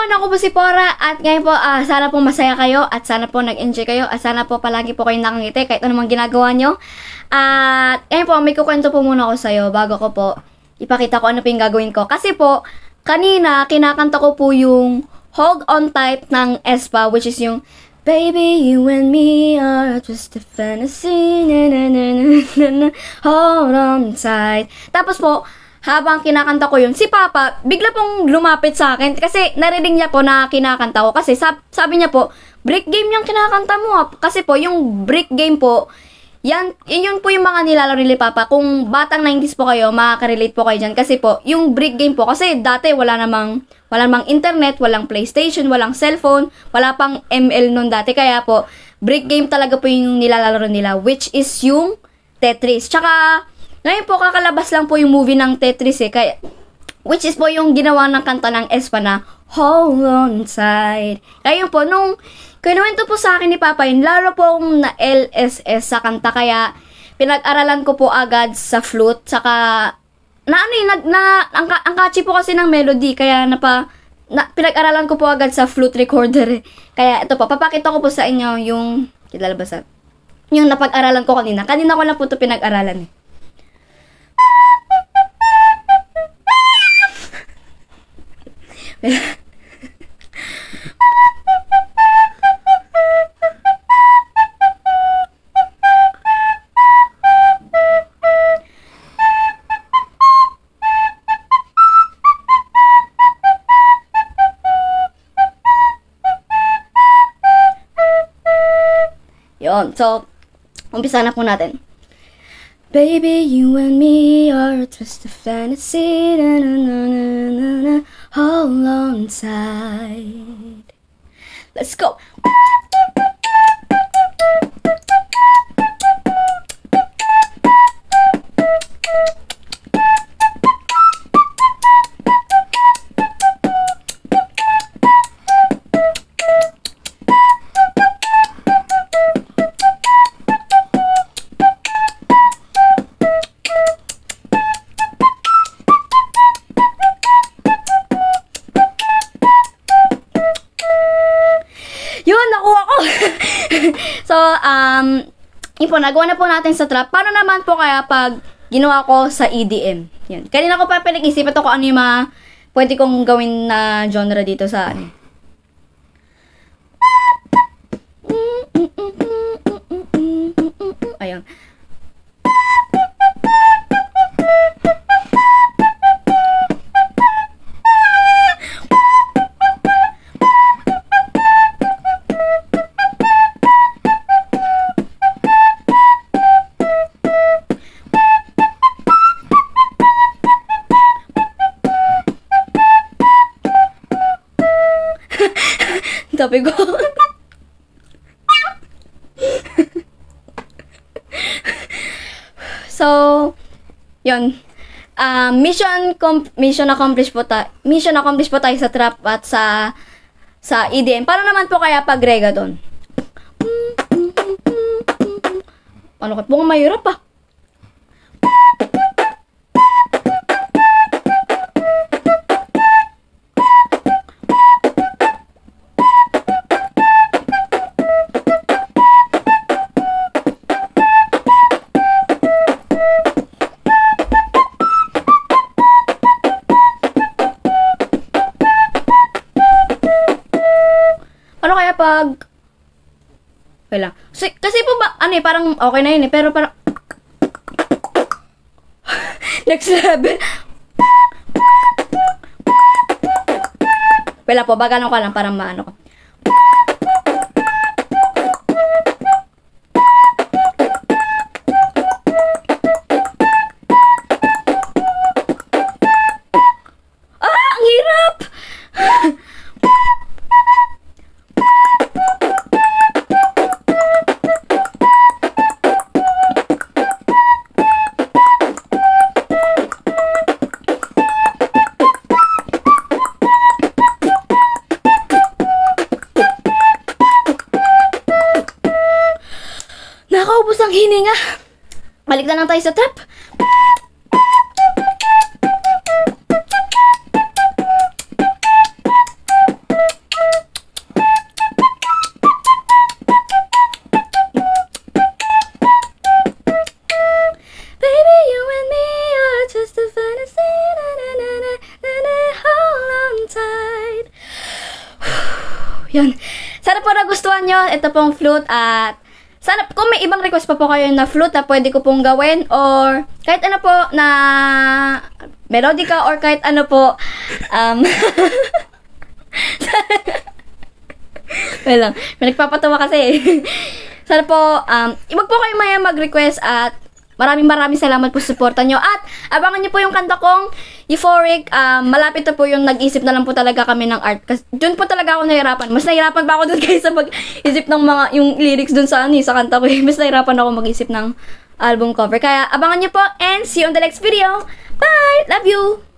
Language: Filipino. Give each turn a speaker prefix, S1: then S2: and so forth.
S1: ako po si Pora at ngayon po sana po masaya kayo at sana po nag-enjoy kayo at sana po palagi po kayong nakangiti kahit anumang ginagawa nyo. At ngayon po may kukwento po muna ako sa'yo bago ko po ipakita ko ano po yung gagawin ko. Kasi po kanina kinakanta ko po yung Hold On Tight ng aespa, which is yung Baby, you and me are just a fantasy, na na na na na na, hold on tight. Tapos po, habang kinakanta ko yun, si Papa, bigla pong lumapit sa akin kasi narinig niya po na kinakanta ko. Kasi sabi niya po, brick game yung kinakanta mo. Kasi po, yung brick game po, yun po yung mga nilalaro ni Papa. Kung batang 90s po kayo, makaka-relate po kayo dyan. Kasi po, yung brick game po, kasi dati wala namang internet, walang PlayStation, walang cellphone, wala pang ML nun dati. Kaya po, brick game talaga po yung nilalaro nila, which is yung Tetris. Tsaka, ngayon po, kakalabas lang po yung movie ng Tetris kaya, which is po yung ginawa ng kanta ng aespa na Hold On Tight. Kaya yun po, nung kinuwento po sa akin ni Papa yun, lalo po akong na LSS sa kanta, kaya pinag-aralan ko po agad sa flute, saka, ang catchy po kasi ng melody, kaya pinag-aralan ko po agad sa flute recorder. Kaya ito po, papakita ko po sa inyo yung, kilalabas yung napag-aralan ko kanina. Kanina ko lang po ito pinag-aralan Yun. So, umpisa na po natin. Baby, you and me are just a fantasy, na na na na na na, hold on tight. Let's go! So, yun po, nagawa na po natin sa trap. Paano naman po kaya pag ginawa ko sa EDM? Yan. Kanina ko pa pinag-isipan ito kung ano yung mga pwede kong gawin na genre dito sa ano. Ayun. Sabi ko. So, yun. Mission accomplished po tayo sa trap at sa EDM. Paano naman po kaya pag reggaeton? Ano ka po mahirap pa? Ano kaya pag wala. Kasi po ba parang okay na yun pero parang next level. Wala po, bagano ka lang parang maano ko. Ang hirap. Nakaubos ang hininga. Balik na lang tayo sa trap. Yun. Sana po nagustuhan nyo. Ito pong flute at sana kung may ibang request pa po kayo na flute na pwede ko pong gawin or kahit ano po na melodica or kahit ano po well lang, may nagpapatawa kasi sana po wag po kayo maya mag-request at maraming salamat po sa suporta nyo at abangan nyo po yung kanta kong Euphoric. Malapit na po yung nag-isip na lang po talaga kami ng art kasi dun po talaga ako nahirapan. Mas nahirapan pa ako dun guys sa mag-isip ng mga yung lyrics dun sa sa kanta ko. Mas nahirapan ako mag-isip ng album cover. Kaya abangan nyo po and see you on the next video. Bye! Love you!